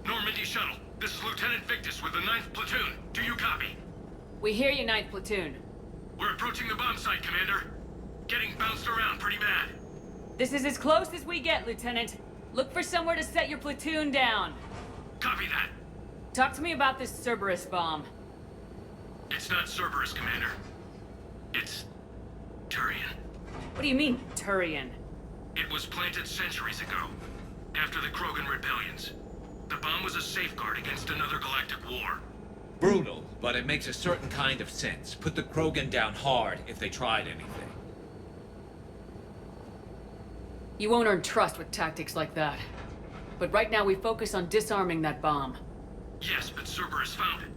Normandy Shuttle, this is Lieutenant Victus with the 9th Platoon. Do you copy? We hear you, 9th Platoon. We're approaching the bomb site, Commander. Getting bounced around pretty bad. This is as close as we get, Lieutenant. Look for somewhere to set your platoon down. Copy that. Talk to me about this Cerberus bomb. It's not Cerberus, Commander. It's Turian. What do you mean, Turian? It was planted centuries ago, after the Krogan rebellions. The bomb was a safeguard against another galactic war. Brutal, but it makes a certain kind of sense. Put the Krogan down hard if they tried anything. You won't earn trust with tactics like that. But right now we focus on disarming that bomb. Yes, but Cerberus found it.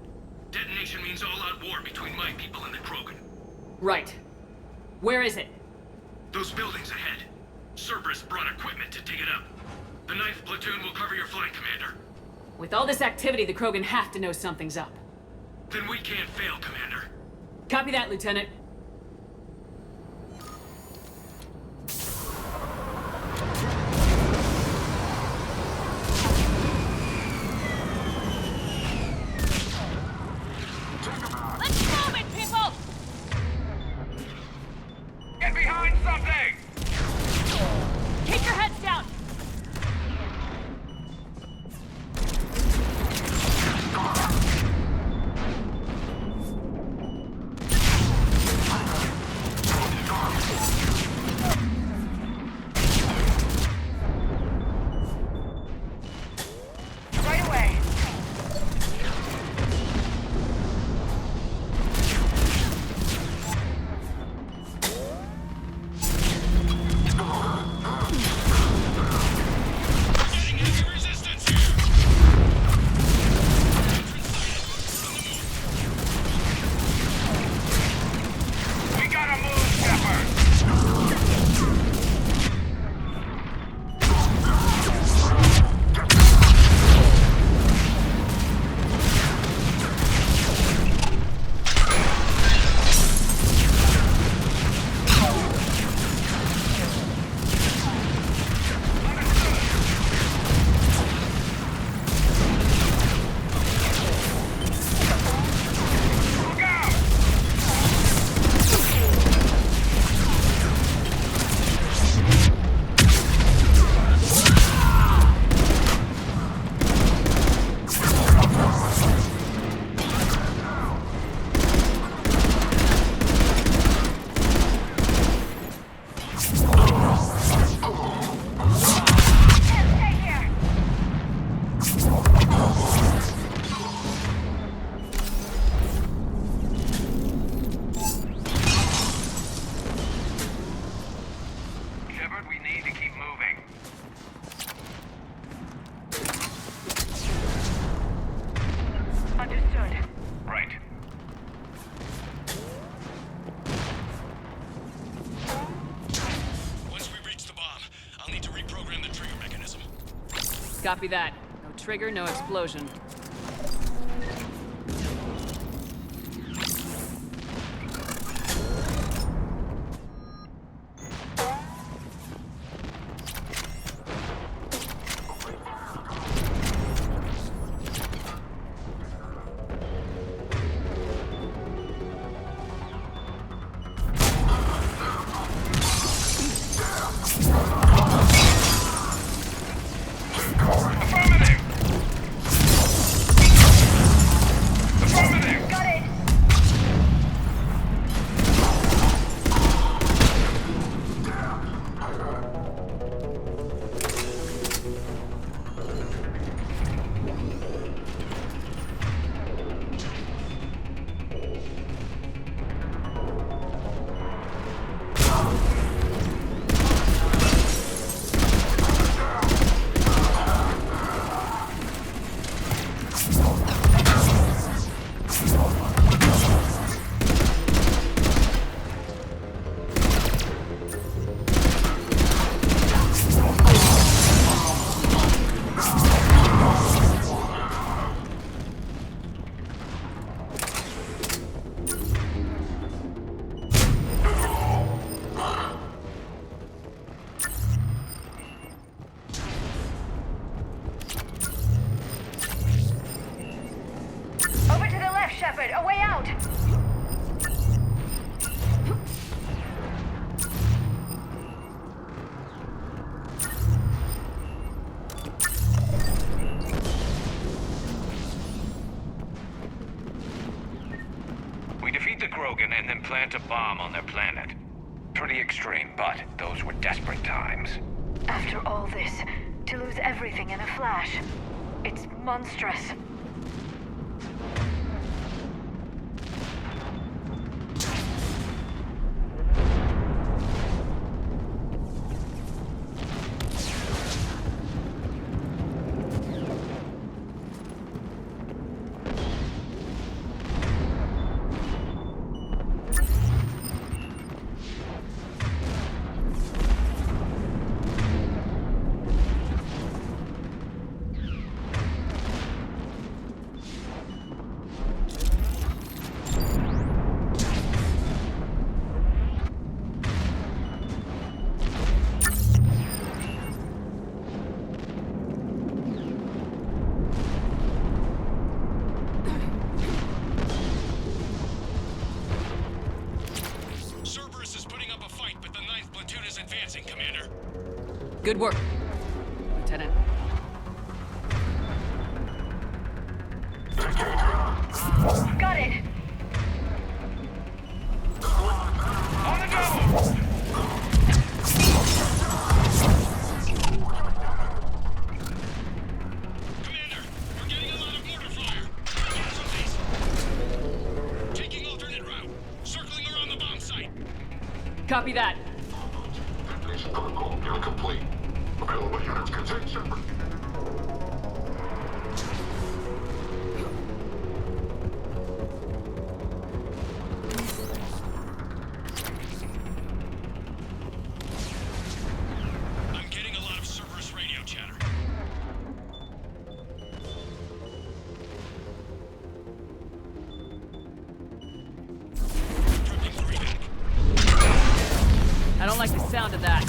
Detonation means all-out war between my people and the Krogan. Right. Where is it? Those buildings ahead. Cerberus brought equipment to dig it up. The 9th Platoon will cover your flank, Commander. With all this activity, the Krogan have to know something's up. Then we can't fail, Commander. Copy that, Lieutenant. Let's move it, people! Get behind something! Keep your heads down! Right away! Getting heavy resistance here! We gotta move, Shepard! Look out! Shepard, we need to keep moving. Understood. Right. Once we reach the bomb, I'll need to reprogram the trigger mechanism. Copy that. No trigger, no explosion. Affirmative! plant a bomb on their planet. Pretty extreme, but those were desperate times. After all this, to lose everything in a flash, it's monstrous. Commander. Good work, Lieutenant. Got it! On the double! Commander, we're getting a lot of mortar fire. Taking alternate route. Circling around the bomb site. Copy that. Detonation protocol incomplete. Available units contain Shepard. I'm getting a lot of Cerberus radio chatter. Tripping for evac. I don't like the sound of that.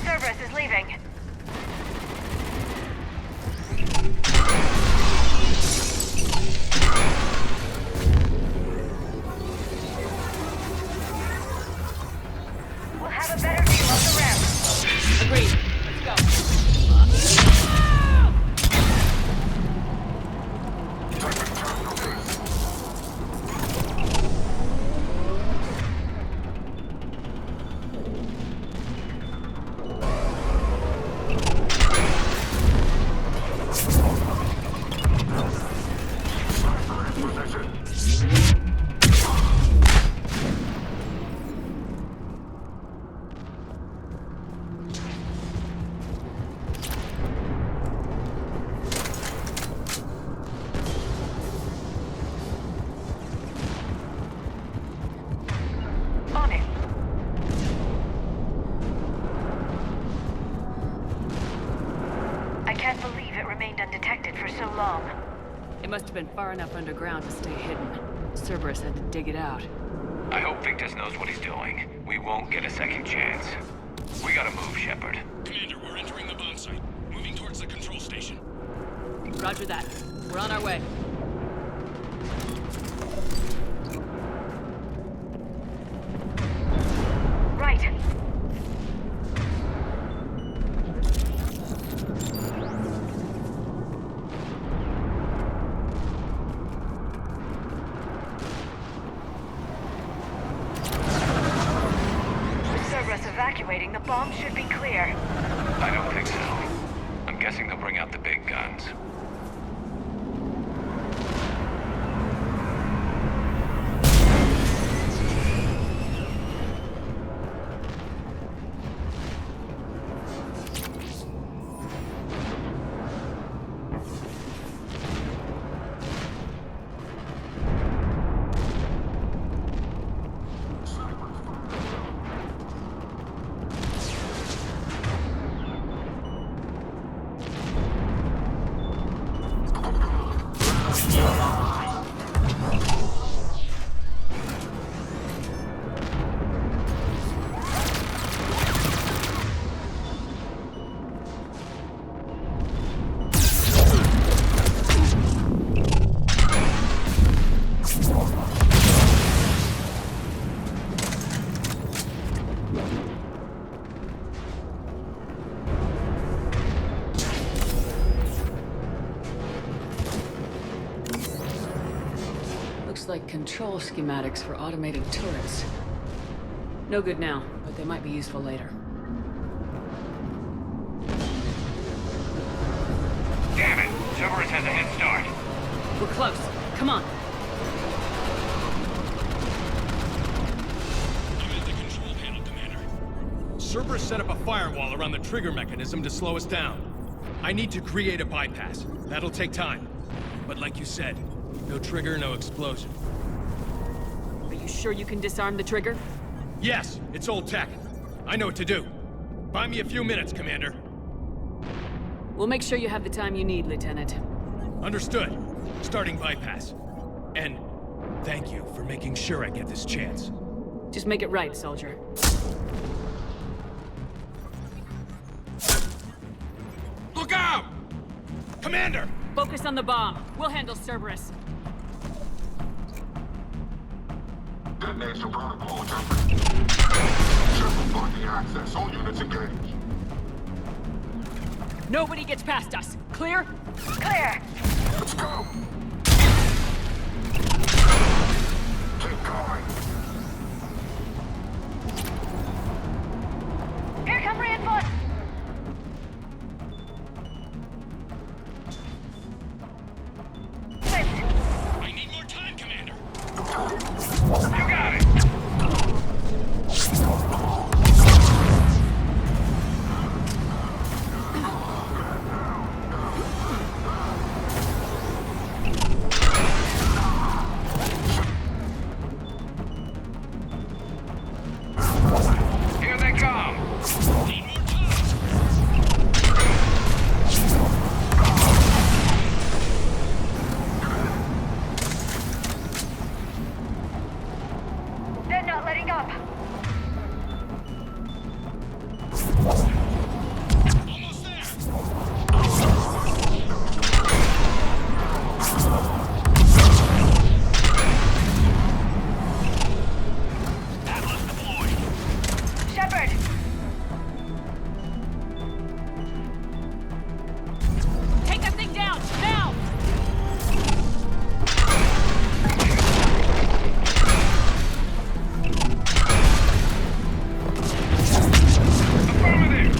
Cerberus is leaving. We'll have a better view of the route. Agreed. Let's go. On it. I can't believe it remained undetected for so long. It must have been far enough underground to stay hidden. Cerberus had to dig it out. I hope Victus knows what he's doing. We won't get a second chance. We gotta move, Shepard. Commander, we're entering the bomb site. Moving towards the control station. Roger that. We're on our way. Right. With Cerberus evacuating, the bomb should be clear. I don't think so. I'm guessing they'll bring out the big guns. control schematics for automated turrets. No good now, but they might be useful later. Damn it! Cerberus has a head start. We're close. Come on. I'm at the control panel, Commander. Cerberus set up a firewall around the trigger mechanism to slow us down. I need to create a bypass. That'll take time. But like you said, no trigger, no explosion. Are you sure you can disarm the trigger? Yes, it's old tech. I know what to do. Buy me a few minutes, Commander. We'll make sure you have the time you need, Lieutenant. Understood. Starting bypass. And thank you for making sure I get this chance. Just make it right, soldier. Look out! Commander! Focus on the bomb. We'll handle Cerberus. Detonation protocol adjustment. Shepard blocking access. All units engaged. Nobody gets past us. Clear? Clear. Let's go. Keep going. Here come reinforcements. I need more time, Commander. You got it! Here they come! Need more time. They're not letting up. Almost there. Atlas deployed. Shepard. Take that thing down, now! Affirmative!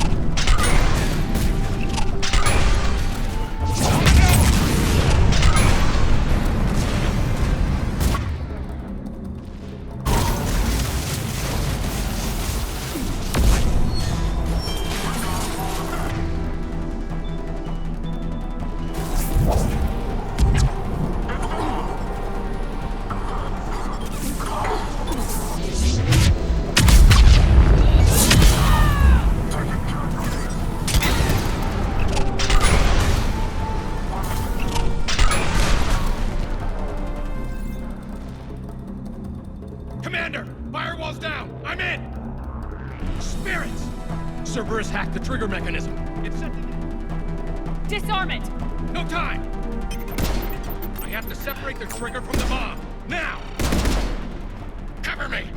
Commander! Firewall's down! I'm in! Spirits! Cerberus hacked the trigger mechanism. It's set to... Disarm it! No time! I have to separate the trigger from the bomb. Now! Cover me!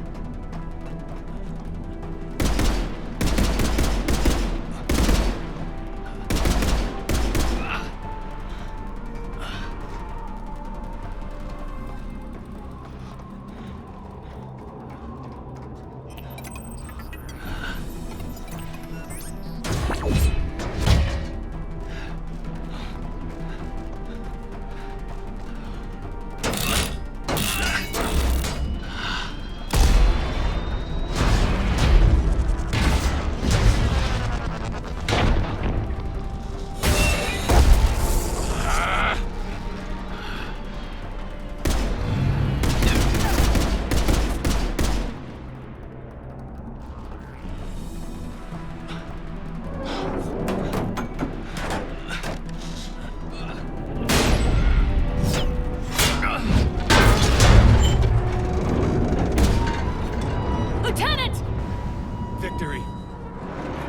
Victory.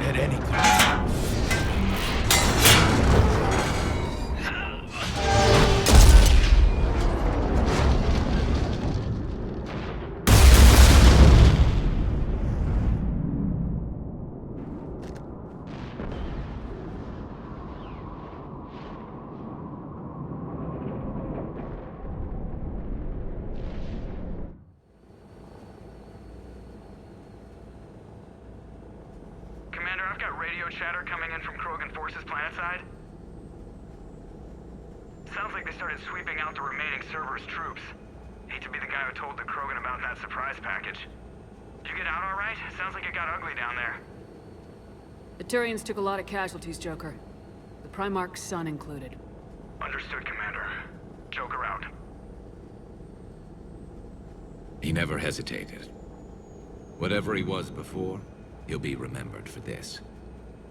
At any cost. I've got radio chatter coming in from Krogan forces planetside. Sounds like they started sweeping out the remaining Cerberus troops. Hate to be the guy who told the Krogan about that surprise package. Did you get out all right? Sounds like it got ugly down there. The Turians took a lot of casualties, Joker. The Primarch's son included. Understood, Commander. Joker out. He never hesitated. Whatever he was before, he'll be remembered for this.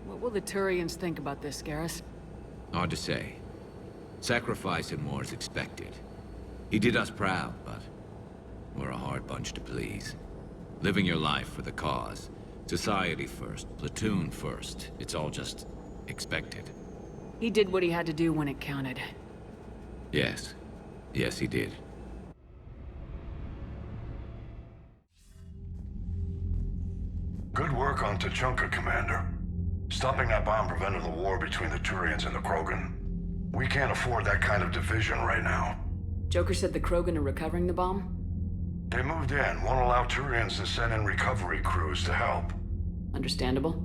What will the Turians think about this, Garrus? Hard to say. Sacrifice in war is expected. He did us proud, but we're a hard bunch to please. Living your life for the cause. Society first, platoon first. It's all just expected. He did what he had to do when it counted. Yes. Yes, he did. Good work on Tuchanka, Commander. Stopping that bomb prevented the war between the Turians and the Krogan. We can't afford that kind of division right now. Joker said the Krogan are recovering the bomb? They moved in, won't allow Turians to send in recovery crews to help. Understandable.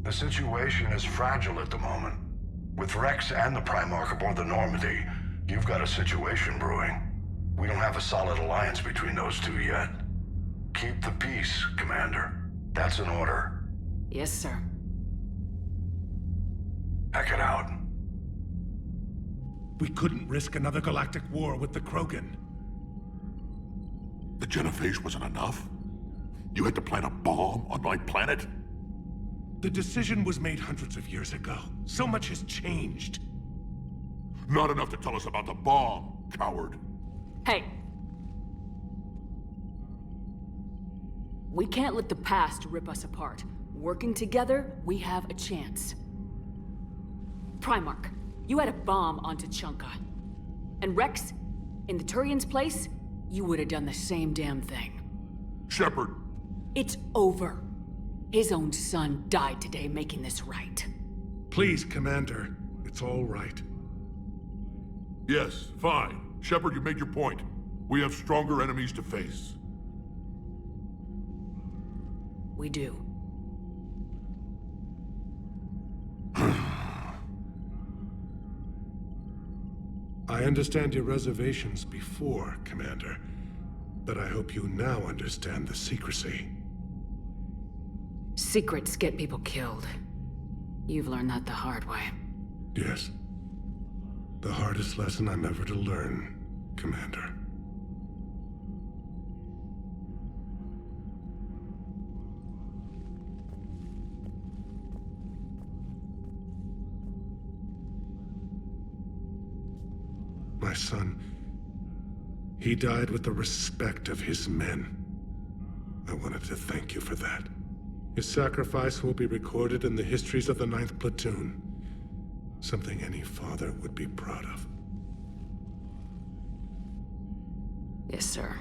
The situation is fragile at the moment. With Rex and the Primarch aboard the Normandy, you've got a situation brewing. We don't have a solid alliance between those two yet. Keep the peace, Commander. That's an order. Yes, sir. Heck it out. We couldn't risk another galactic war with the Krogan. The genophage wasn't enough? You had to plant a bomb on my planet? The decision was made hundreds of years ago. So much has changed. Not enough to tell us about the bomb, coward. Hey! We can't let the past rip us apart. Working together, we have a chance. Primarch, you had a bomb on Tuchanka. And Rex, in the Turian's place, you would have done the same damn thing. Shepard! It's over. His own son died today making this right. Please, Commander. It's all right. Yes, fine. Shepard, you made your point. We have stronger enemies to face. We do. I understand your reservations before, Commander. But I hope you now understand the secrecy. Secrets get people killed. You've learned that the hard way. Yes. The hardest lesson I'm ever to learn, Commander. My son, he died with the respect of his men. I wanted to thank you for that. His sacrifice will be recorded in the histories of the 9th Platoon. Something any father would be proud of. Yes, sir.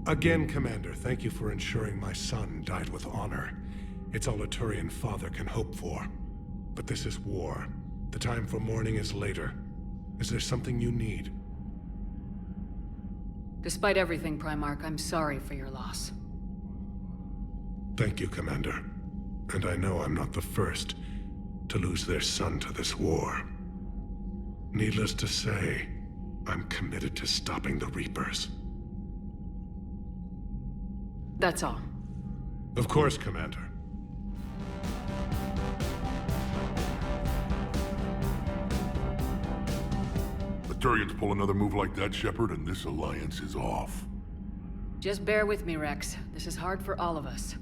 Again, Commander, thank you for ensuring my son died with honor. It's all a Turian father can hope for. But this is war. The time for mourning is later. Is there something you need? Despite everything, Primarch, I'm sorry for your loss. Thank you, Commander. And I know I'm not the first to lose their son to this war. Needless to say, I'm committed to stopping the Reapers. That's all. Of course, Commander. The Turians pull another move like that, Shepard, and this alliance is off. Just bear with me, Rex. This is hard for all of us.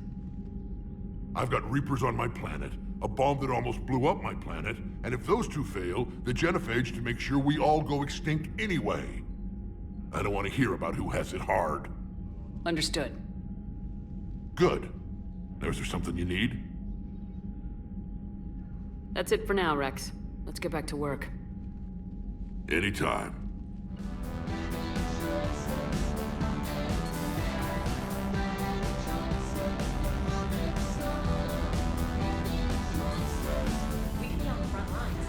I've got Reapers on my planet, a bomb that almost blew up my planet, and if those two fail, the genophage to make sure we all go extinct anyway. I don't want to hear about who has it hard. Understood. Good. Now, is there something you need? That's it for now, Rex. Let's get back to work. Anytime. We can be on the front lines.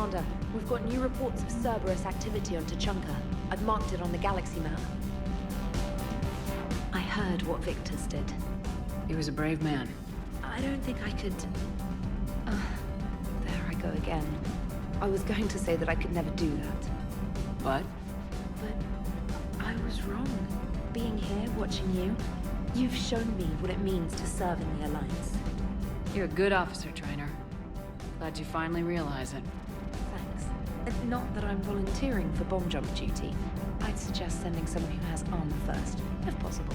Commander, we've got new reports of Cerberus activity on Tuchanka. I've marked it on the galaxy map. I heard what Victor's did. He was a brave man. I don't think I could... there I go again. I was going to say that I could never do that. But? But I was wrong. Being here, watching you, you've shown me what it means to serve in the Alliance. You're a good officer, Trainer. Glad you finally realize it. Thanks. And not that I'm volunteering for bomb jump duty. I'd suggest sending someone who has armor first, if possible.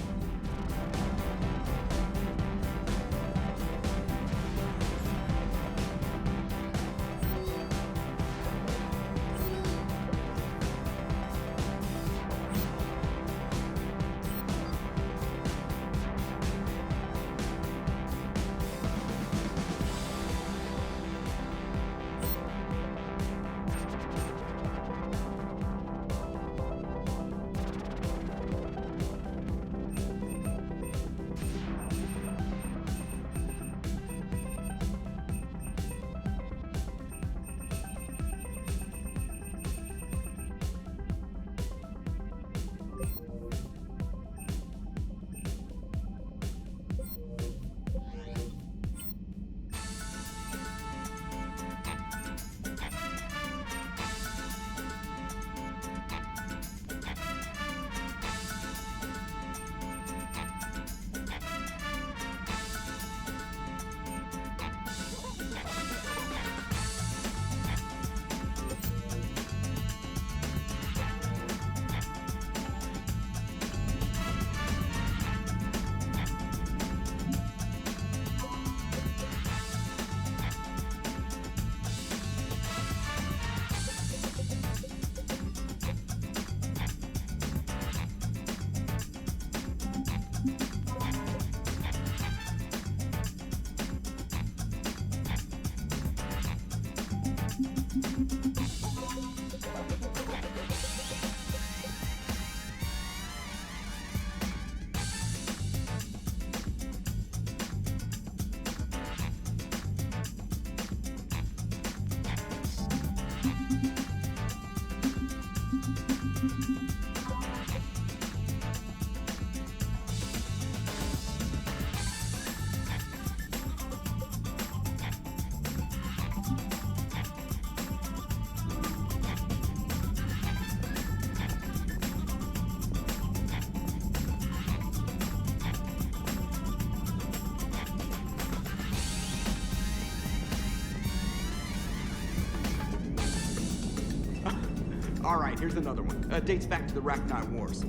Alright, here's another one. Dates back to the Rachni Wars.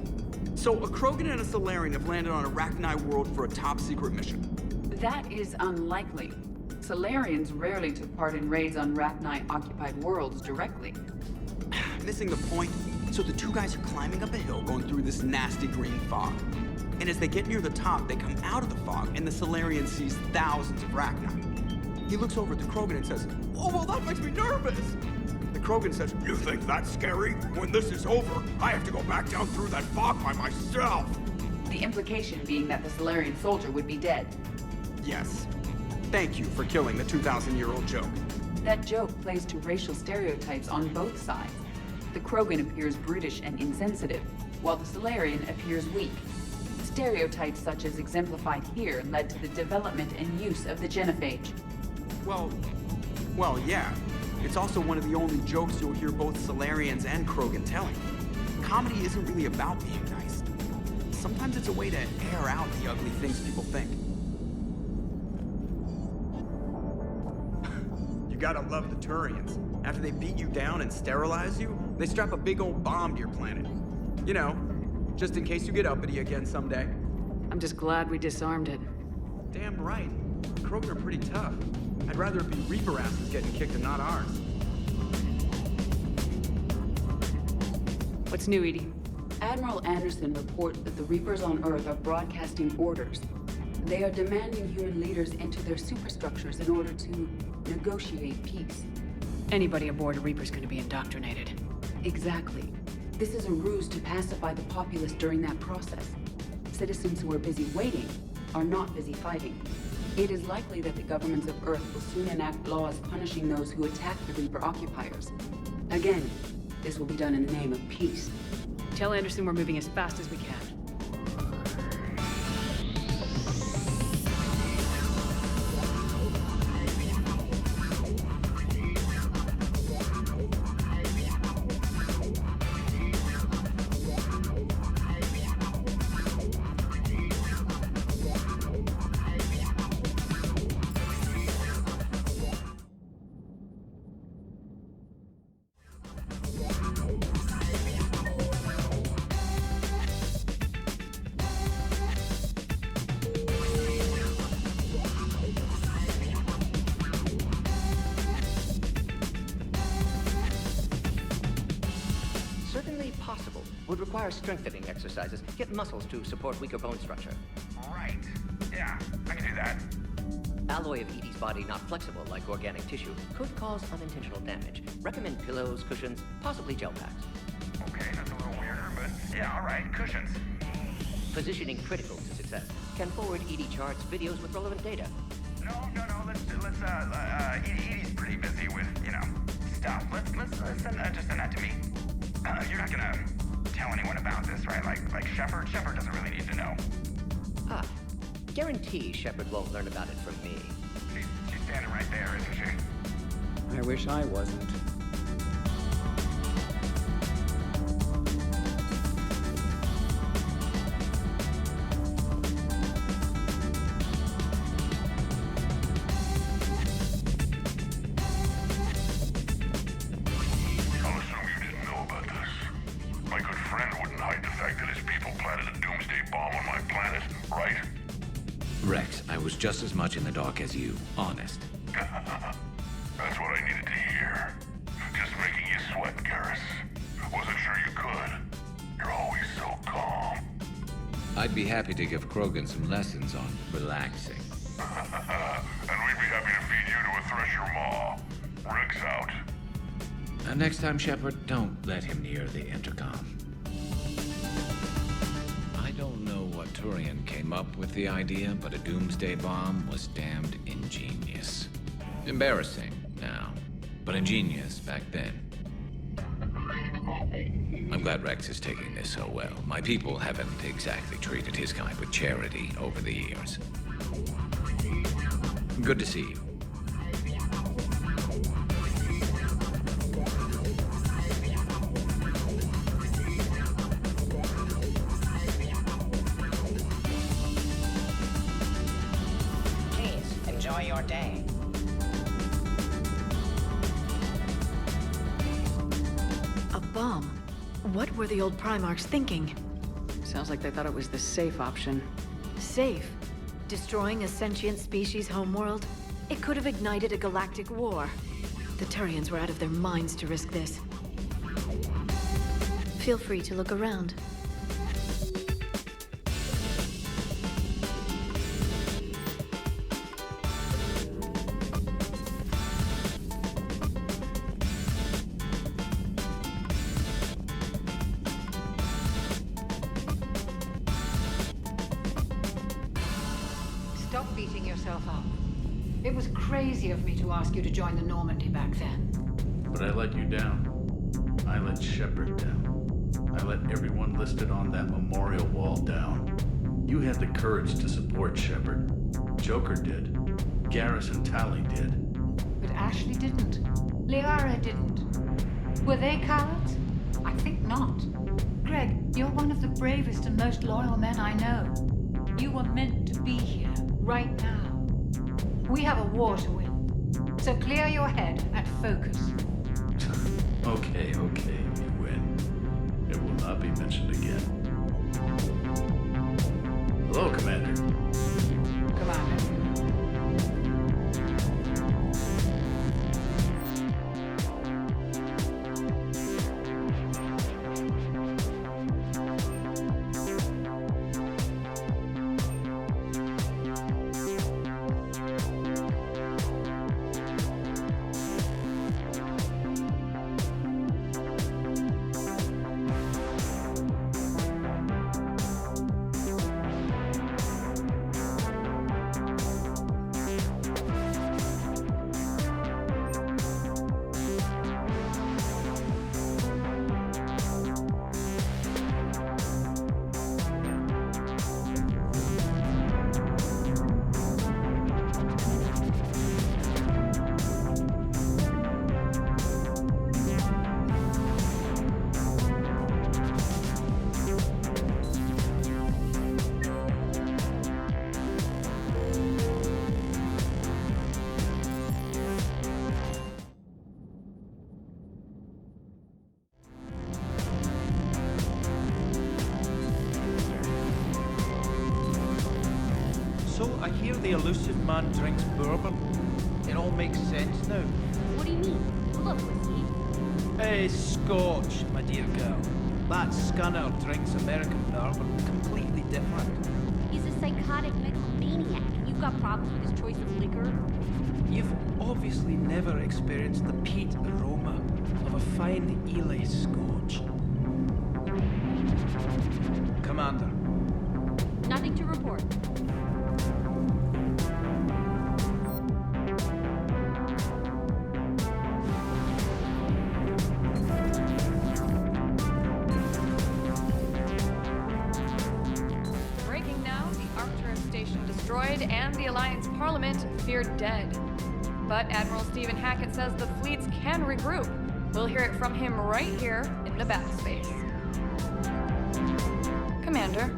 So, a Krogan and a Salarian have landed on a Rachni world for a top-secret mission. That is unlikely. Salarians rarely took part in raids on Rachni-occupied worlds directly. Missing the point. So the two guys are climbing up a hill going through this nasty green fog. And as they get near the top, they come out of the fog, and the Salarian sees thousands of Rachni. He looks over at the Krogan and says, "Oh, well, that makes me nervous!" The Krogan says, "You think that's scary? When this is over, I have to go back down through that fog by myself!" The implication being that the Salarian soldier would be dead. Yes. Thank you for killing the 2,000-year-old joke. That joke plays to racial stereotypes on both sides. The Krogan appears brutish and insensitive, while the Salarian appears weak. Stereotypes such as exemplified here led to the development and use of the genophage. Well, yeah. It's also one of the only jokes you'll hear both Salarians and Krogan telling. Comedy isn't really about being nice. Sometimes it's a way to air out the ugly things people think. You gotta love the Turians. After they beat you down and sterilize you, they strap a big old bomb to your planet. You know, just in case you get uppity again someday. I'm just glad we disarmed it. Damn right. Krogan are pretty tough. I'd rather it be Reaper asses getting kicked and not ours. What's new, Edie? Admiral Anderson reports that the Reapers on Earth are broadcasting orders. They are demanding human leaders enter their superstructures in order to negotiate peace. Anybody aboard a Reaper's gonna be indoctrinated. Exactly. This is a ruse to pacify the populace during that process. Citizens who are busy waiting are not busy fighting. It is likely that the governments of Earth will soon enact laws punishing those who attack the Reaper occupiers. Again, this will be done in the name of peace. Tell Anderson we're moving as fast as we can. Possible. Would require strengthening exercises. Get muscles to support weaker bone structure. Right. Yeah, I can do that. Alloy of Edie's body not flexible like organic tissue could cause unintentional damage. Recommend pillows, cushions, possibly gel packs. Okay, that's a little weirder, but yeah, all right, cushions. Positioning critical to success. Can forward Edie charts, videos with relevant data. No, Edie's pretty busy with, stuff. Let's send that to me. You're not gonna tell anyone about this, right? Like Shepard? Shepard doesn't really need to know. Guarantee Shepard won't learn about it from me. She's standing right there, isn't she? I wish I wasn't. Just as much in the dark as you, honest. That's what I needed to hear. Just making you sweat, Garrus. Wasn't sure you could. You're always so calm. I'd be happy to give Krogan some lessons on relaxing. And we'd be happy to feed you to a thresher maw. Rick's out. Next time, Shepard, don't let him near the intercom. Turian came up with the idea, but a doomsday bomb was damned ingenious. Embarrassing now, but ingenious back then. I'm glad Rex is taking this so well. My people haven't exactly treated his kind with charity over the years. Good to see you. Your day. A bomb? What were the old Primarchs thinking? Sounds like they thought it was the safe option. Safe? Destroying a sentient species' homeworld? It could have ignited a galactic war. The Turians were out of their minds to risk this. Feel free to look around. Stop beating yourself up. It was crazy of me to ask you to join the Normandy back then. But I let you down. I let Shepard down. I let everyone listed on that memorial wall down. You had the courage to support Shepard. Joker did. Garrus and Tali did. But Ashley didn't. Liara didn't. Were they cowards? I think not. Greg, you're one of the bravest and most loyal men I know. You were meant to be here, right now. We have a war to win. So clear your head and focus. Okay, you win. It will not be mentioned again. Hello, Commander. Commander. So, I hear the elusive man drinks bourbon. It all makes sense now. What do you mean? Look, whiskey. Hey, Scotch, my dear girl. That Scunner drinks American bourbon. Completely different. He's a psychotic megalomaniac. You've got problems with his choice of liquor? You've obviously never experienced the peat aroma of a fine Ely Scotch. Commander. Nothing to report. Breaking now, the Arcturus station destroyed and the Alliance Parliament feared dead. But Admiral Stephen Hackett says the fleets can regroup. We'll hear it from him right here in the battlespace. Commander.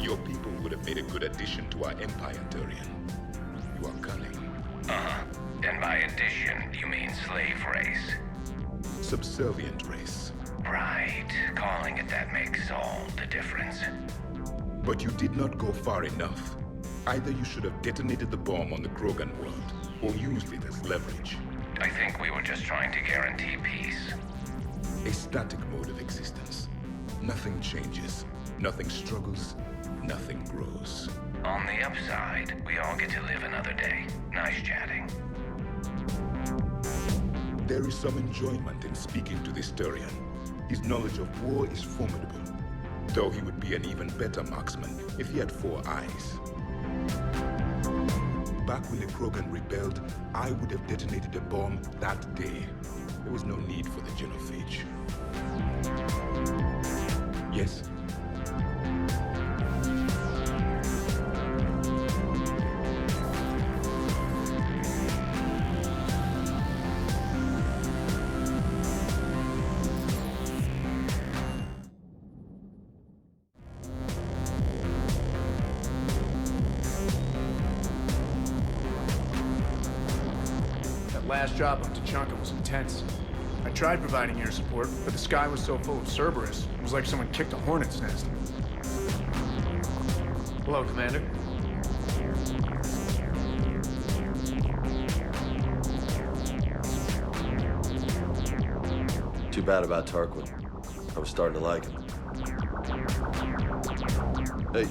Your people would have made a good addition to our empire, Turian. You are cunning. Uh-huh. And by addition, you mean slave race? Subservient race. Right. Calling it that makes all the difference. But you did not go far enough. Either you should have detonated the bomb on the Krogan world, or used it as leverage. I think we were just trying to guarantee peace. A static mode of existence. Nothing changes, nothing struggles, nothing grows. On the upside, we all get to live another day. Nice chatting. There is some enjoyment in speaking to this Turian. His knowledge of war is formidable, though he would be an even better marksman if he had 4 eyes. Back when the Krogan rebelled, I would have detonated a bomb that day. There was no need for the genophage. Yes? Last job on Tachanka was intense. I tried providing air support, but the sky was so full of Cerberus, it was like someone kicked a hornet's nest. Hello, Commander. Too bad about Tarquin. I was starting to like him. Hey.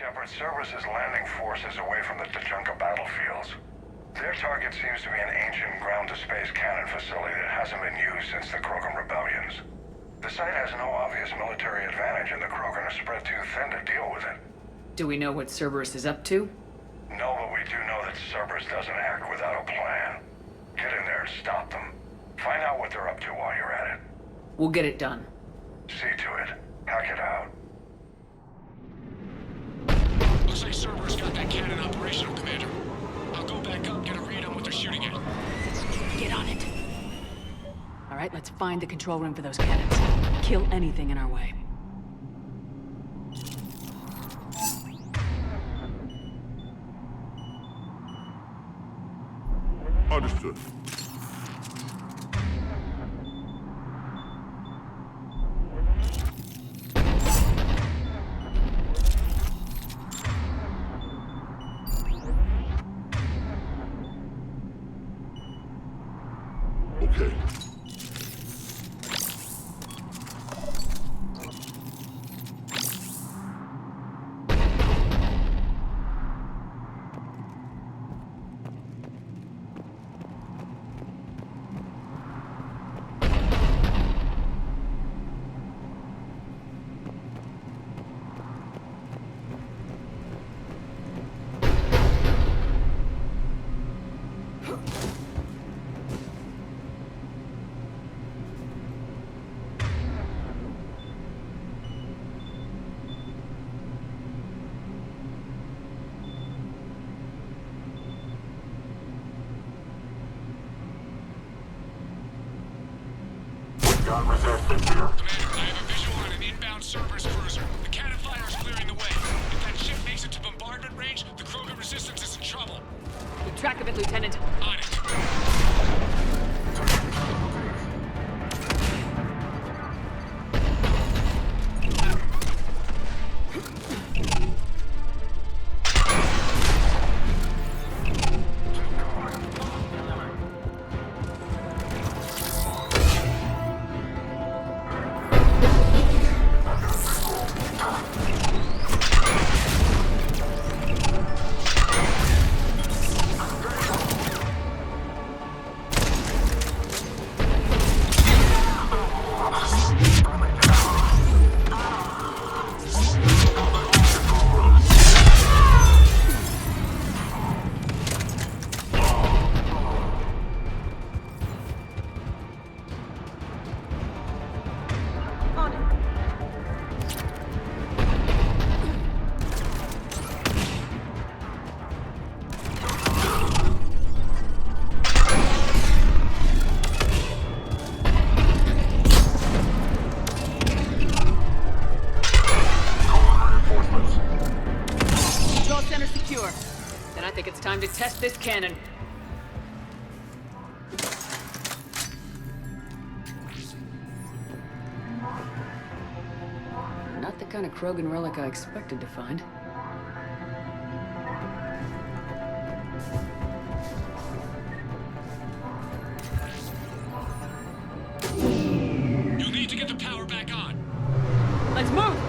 Shepard, Cerberus is landing forces away from the Tuchanka battlefields. Their target seems to be an ancient ground-to-space cannon facility that hasn't been used since the Krogan rebellions. The site has no obvious military advantage, and the Krogan are spread too thin to deal with it. Do we know what Cerberus is up to? No, but we do know that Cerberus doesn't act without a plan. Get in there and stop them. Find out what they're up to while you're at it. We'll get it done. See to it. Hack it out. Looks like Cerberus got that cannon operational, Commander. I'll go back up, get a read on what they're shooting at. Get on it. All right, let's find the control room for those cannons. Kill anything in our way. Understood. Okay. Commander, I have a visual on an inbound Cerberus cruiser. The cannon fire is clearing the way. If that ship makes it to bombardment range, the Krogan resistance is in trouble. Keep track of it, Lieutenant. On it. Time to test this cannon. Not the kind of Krogan relic I expected to find. You'll need to get the power back on. Let's move!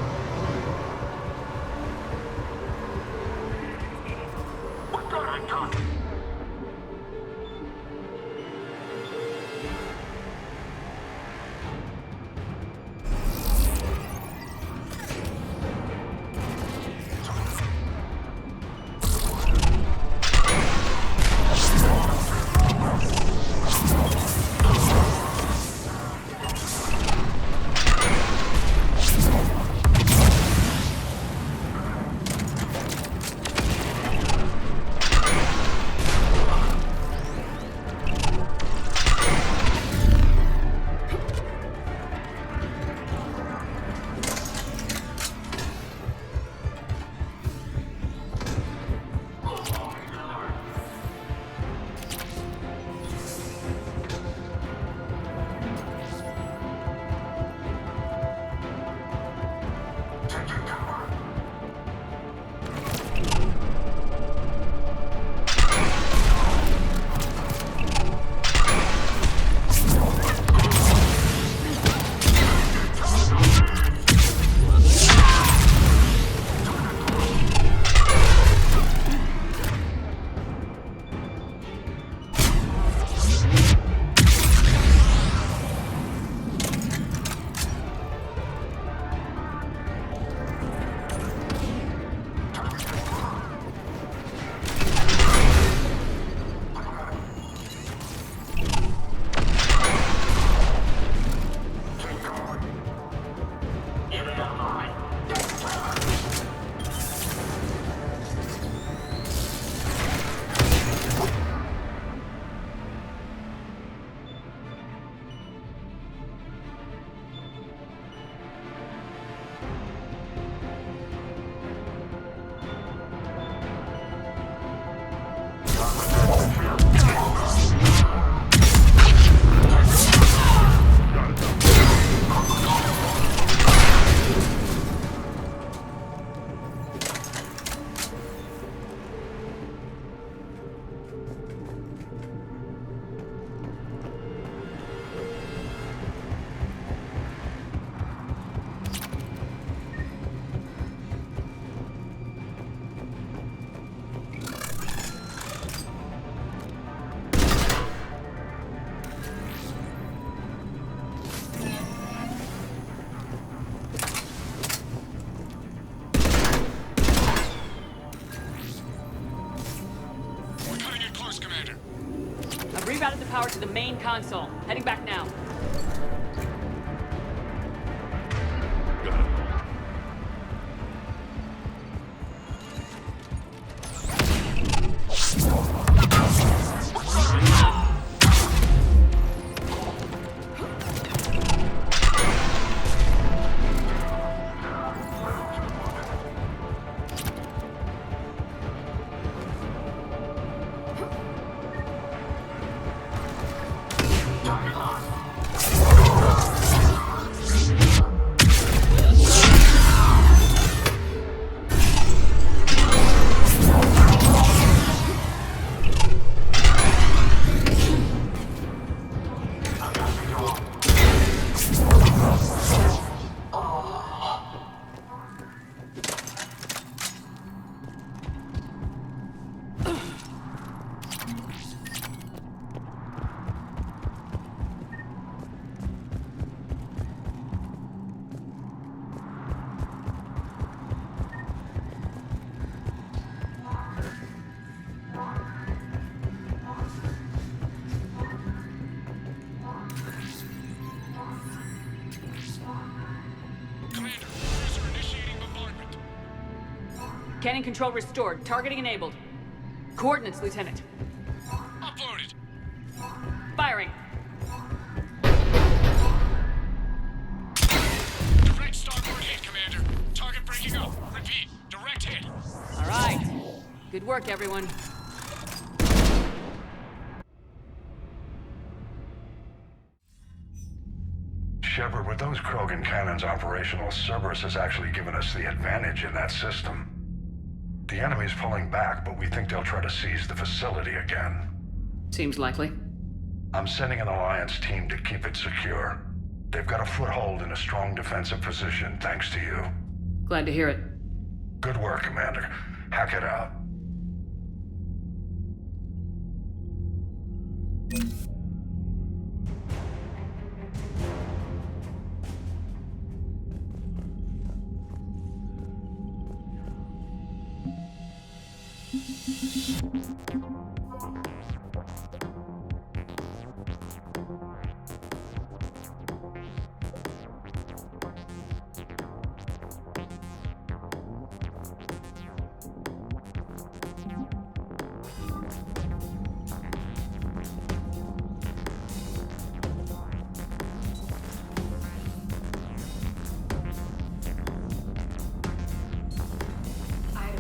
the main console. Heading back now. Cannon control restored. Targeting enabled. Coordinates, Lieutenant. Uploaded. Firing. Direct starboard hit, Commander. Target breaking up. Repeat. Direct hit. All right. Good work, everyone. Shepard, with those Krogan cannons operational, Cerberus has actually given us the advantage in that system. The enemy's pulling back, but we think they'll try to seize the facility again. Seems likely. I'm sending an Alliance team to keep it secure. They've got a foothold in a strong defensive position, thanks to you. Glad to hear it. Good work, Commander. Hack it out.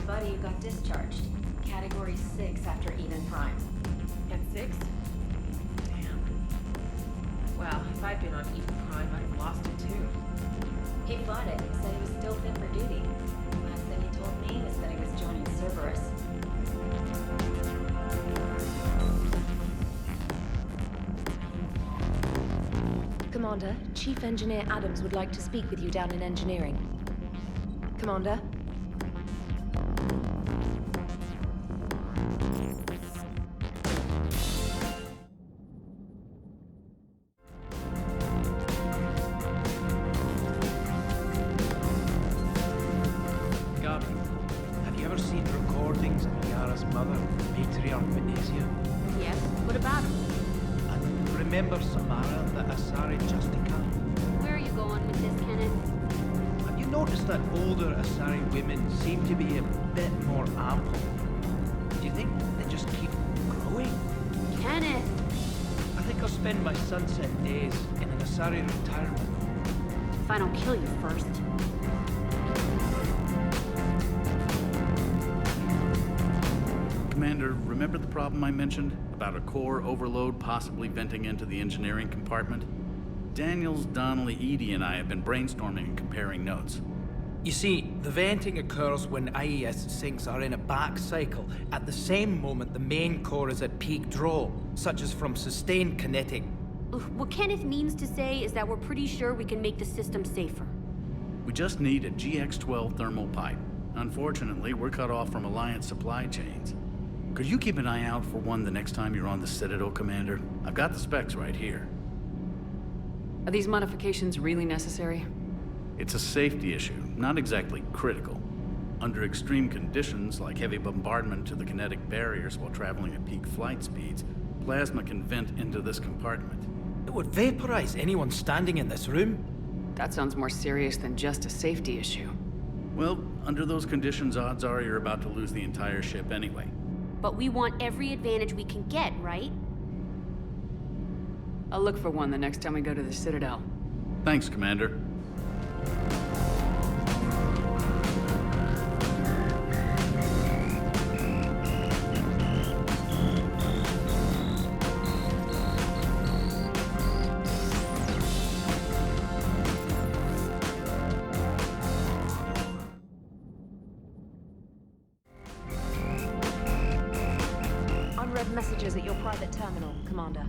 Buddy who got discharged. Category 6 after Eden Prime. At 6? Damn. Well, if I'd been on Eden Prime, I'd have lost it too. He fought it, said he was still fit for duty. Last thing he told me was that he was joining Cerberus. Commander, Chief Engineer Adams would like to speak with you down in engineering. Commander? Remember Samara, the Asari Justica? Where are you going with this, Kenneth? Have you noticed that older Asari women seem to be a bit more ample? Do you think they just keep growing? Kenneth! I think I'll spend my sunset days in an Asari retirement home. If I don't kill you first. Commander, remember the problem I mentioned? About a core overload possibly venting into the engineering compartment? Daniels, Donnelly, Edie, and I have been brainstorming and comparing notes. You see, the venting occurs when IES sinks are in a back cycle, at the same moment the main core is at peak draw, such as from sustained kinetic. What Kenneth means to say is that we're pretty sure we can make the system safer. We just need a GX-12 thermal pipe. Unfortunately, we're cut off from Alliance supply chains. Could you keep an eye out for one the next time you're on the Citadel, Commander? I've got the specs right here. Are these modifications really necessary? It's a safety issue, not exactly critical. Under extreme conditions, like heavy bombardment to the kinetic barriers while traveling at peak flight speeds, Plasma can vent into this compartment. It would vaporize anyone standing in this room. That sounds more serious than just a safety issue. Well, under those conditions, odds are you're about to lose the entire ship anyway. But we want every advantage we can get, right? I'll look for one the next time we go to the Citadel. Thanks, Commander. Unread messages at your private terminal, Commander.